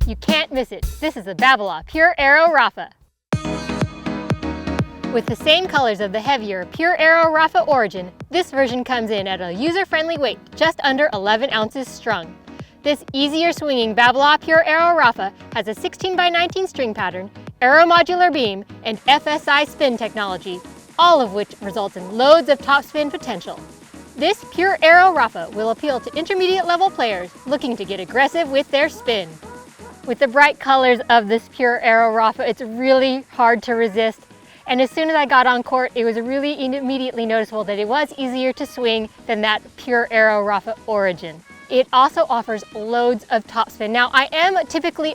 You can't miss it. This is the Babolat Pure Aero Rapha. With the same colors of the heavier Pure Aero Rapha Origin, this version comes in at a user-friendly weight, just under 11 ounces strung. This easier swinging Babolat Pure Aero Rapha has a 16x19 string pattern, aero modular beam, and FSI spin technology, all of which results in loads of topspin potential. This Pure Aero Rapha will appeal to intermediate level players looking to get aggressive with their spin. With the bright colors of this Pure Aero Rapha, it's really hard to resist. And as soon as I got on court, it was really immediately noticeable that it was easier to swing than that Pure Aero Rapha Origin. It also offers loads of topspin. Now, I am typically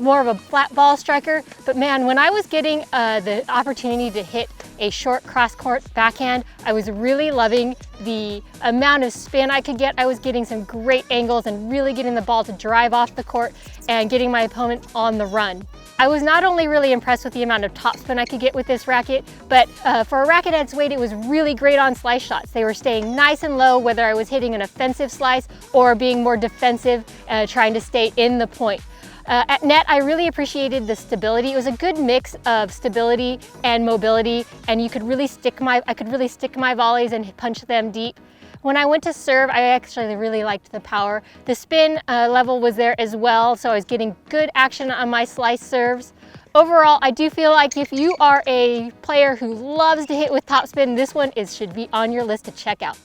more of a flat ball striker, but man, when I was getting the opportunity to hit a short cross-court backhand, I was really loving the amount of spin I could get. I was getting some great angles and really getting the ball to drive off the court and getting my opponent on the run. I was not only really impressed with the amount of topspin I could get with this racket, but for a racket at its weight, it was really great on slice shots. They were staying nice and low, whether I was hitting an offensive slice or being more defensive, trying to stay in the point. At net, I really appreciated the stability. It was a good mix of stability and mobility, and I could really stick my volleys and punch them deep. When I went to serve, I actually really liked the power. The spin level was there as well, so I was getting good action on my slice serves. Overall, I do feel like if you are a player who loves to hit with topspin, this one should be on your list to check out.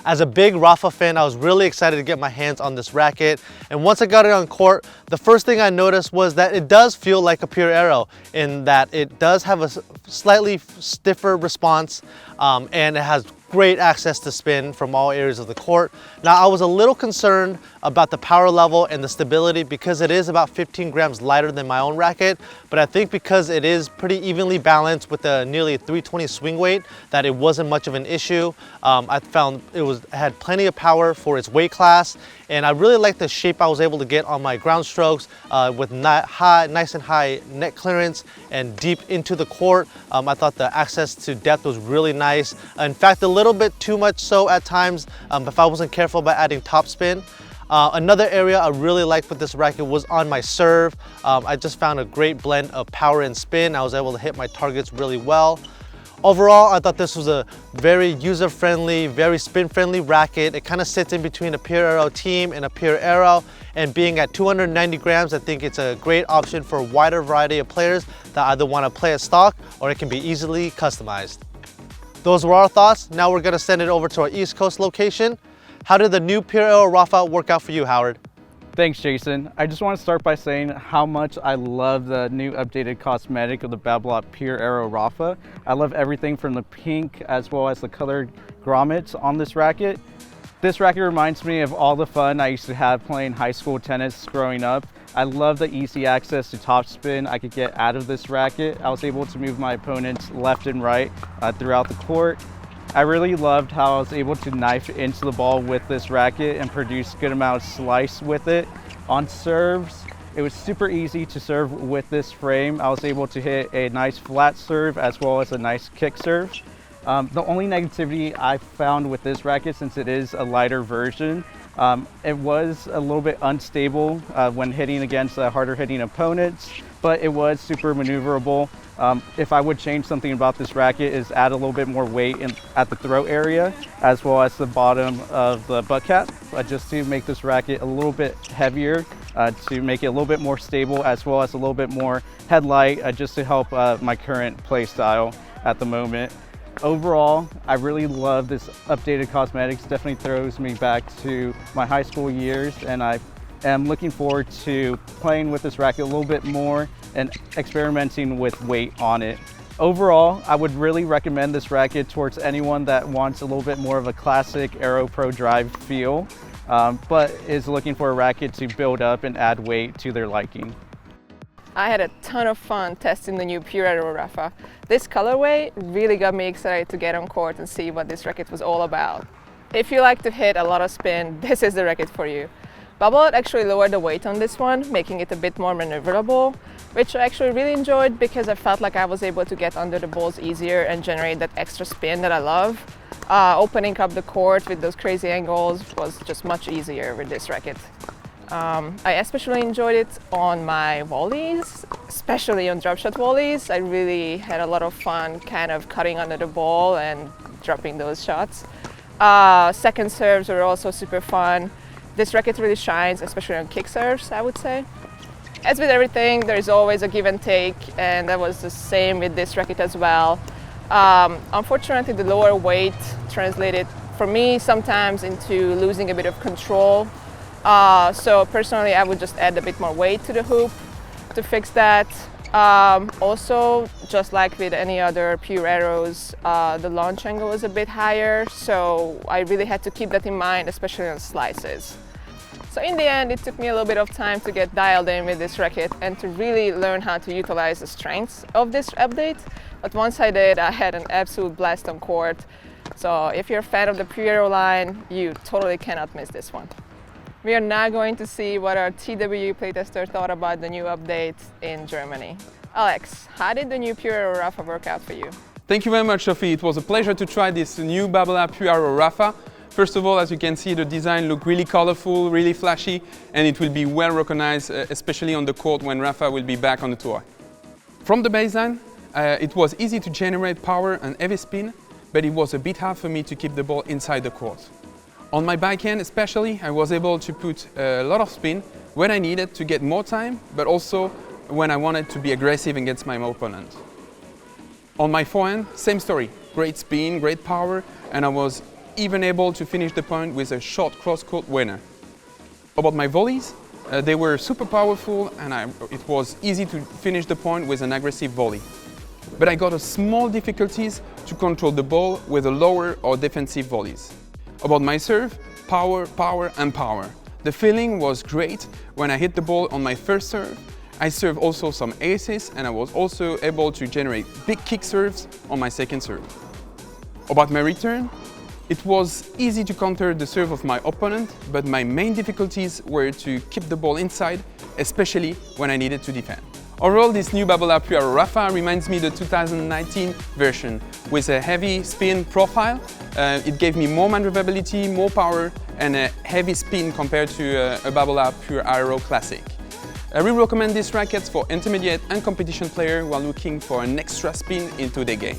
As a big Rapha fan, I was really excited to get my hands on this racket. And once I got it on court, the first thing I noticed was that it does feel like a Pure Aero in that it does have a slightly stiffer response and it has great access to spin from all areas of the court. Now, I was a little concerned about the power level and the stability because it is about 15 grams lighter than my own racket, but I think because it is pretty evenly balanced with a nearly 320 swing weight, that it wasn't much of an issue. I found it had plenty of power for its weight class, and I really liked the shape I was able to get on my ground strokes with nice and high net clearance and deep into the court. I thought the access to depth was really nice. In fact, a little bit too much so at times if I wasn't careful about adding topspin. Another area I really liked with this racket was on my serve. I just found a great blend of power and spin. I was able to hit my targets really well. Overall, I thought this was a very user-friendly, very spin-friendly racket. It kind of sits in between a Pure Aero Team and a Pure Aero, and being at 290 grams, I think it's a great option for a wider variety of players that either want to play it stock or it can be easily customized. Those were our thoughts. Now we're going to send it over to our East Coast location. How did the new Pure Aero Rapha work out for you, Howard? Thanks, Jason. I just want to start by saying how much I love the new updated cosmetic of the Babolat Pure Aero Rapha. I love everything from the pink as well as the colored grommets on this racket. This racket reminds me of all the fun I used to have playing high school tennis growing up. I love the easy access to topspin I could get out of this racket. I was able to move my opponents left and right throughout the court. I really loved how I was able to knife into the ball with this racket and produce a good amount of slice with it. On serves, it was super easy to serve with this frame. I was able to hit a nice flat serve as well as a nice kick serve. The only negativity I found with this racket, since it is a lighter version, it was a little bit unstable when hitting against harder hitting opponents, but it was super maneuverable. If I would change something about this racket is add a little bit more weight at the throat area as well as the bottom of the butt cap, just to make this racket a little bit heavier, to make it a little bit more stable as well as a little bit more headlight, just to help my current play style at the moment. Overall, I really love this updated cosmetics. Definitely throws me back to my high school years, and I am looking forward to playing with this racket a little bit more and experimenting with weight on it. Overall, I would really recommend this racket towards anyone that wants a little bit more of a classic Aero Pro Drive feel, but is looking for a racket to build up and add weight to their liking. I had a ton of fun testing the new Pure Aero Rapha. This colorway really got me excited to get on court and see what this racket was all about. If you like to hit a lot of spin, this is the racket for you. Babolat actually lowered the weight on this one, making it a bit more maneuverable, which I actually really enjoyed because I felt like I was able to get under the balls easier and generate that extra spin that I love. Opening up the court with those crazy angles was just much easier with this racket. I especially enjoyed it on my volleys, especially on drop shot volleys. I really had a lot of fun kind of cutting under the ball and dropping those shots. Second serves were also super fun. This racket really shines, especially on kick serves, I would say. As with everything, there is always a give and take, and that was the same with this racket as well. Unfortunately, the lower weight translated for me sometimes into losing a bit of control. So personally, I would just add a bit more weight to the hoop to fix that. Also, just like with any other pure arrows, the launch angle was a bit higher, so I really had to keep that in mind, especially on slices. So in the end, it took me a little bit of time to get dialed in with this racket and to really learn how to utilize the strengths of this update. But once I did, I had an absolute blast on court. So if you're a fan of the Pure Aero line, you totally cannot miss this one. We are now going to see what our TWU playtester thought about the new update in Germany. Alex, how did the new Pure Aero Rafa work out for you? Thank you very much, Sophie. It was a pleasure to try this new Babolat Pure Aero Rafa. First of all, as you can see, the design looked really colorful, really flashy, and it will be well recognized, especially on the court when Rafa will be back on the tour. From the baseline, it was easy to generate power and heavy spin, but it was a bit hard for me to keep the ball inside the court. On my backhand especially, I was able to put a lot of spin when I needed to get more time, but also when I wanted to be aggressive against my opponent. On my forehand, same story. Great spin, great power, and I was even able to finish the point with a short cross-court winner. About my volleys, they were super powerful, and it was easy to finish the point with an aggressive volley. But I got a small difficulties to control the ball with a lower or defensive volleys. About my serve, power, power and power. The feeling was great when I hit the ball on my first serve. I served also some aces, and I was also able to generate big kick serves on my second serve. About my return, it was easy to counter the serve of my opponent, but my main difficulties were to keep the ball inside, especially when I needed to defend. Overall, this new Babolat Pure Aero Rafa reminds me of the 2019 version with a heavy spin profile. It gave me more maneuverability, more power, and a heavy spin compared to a Babolat Pure Aero Classic. I will recommend these rackets for intermediate and competition players who are looking for an extra spin into their game.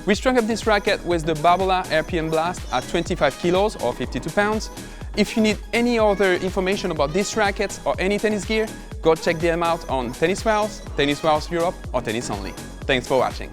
We strung up this racket with the Babolat RPM Blast at 25 kilos or 52 pounds. If you need any other information about these rackets or any tennis gear, go check them out on Tennis Warehouse, Tennis Warehouse Europe or Tennis Only. Thanks for watching.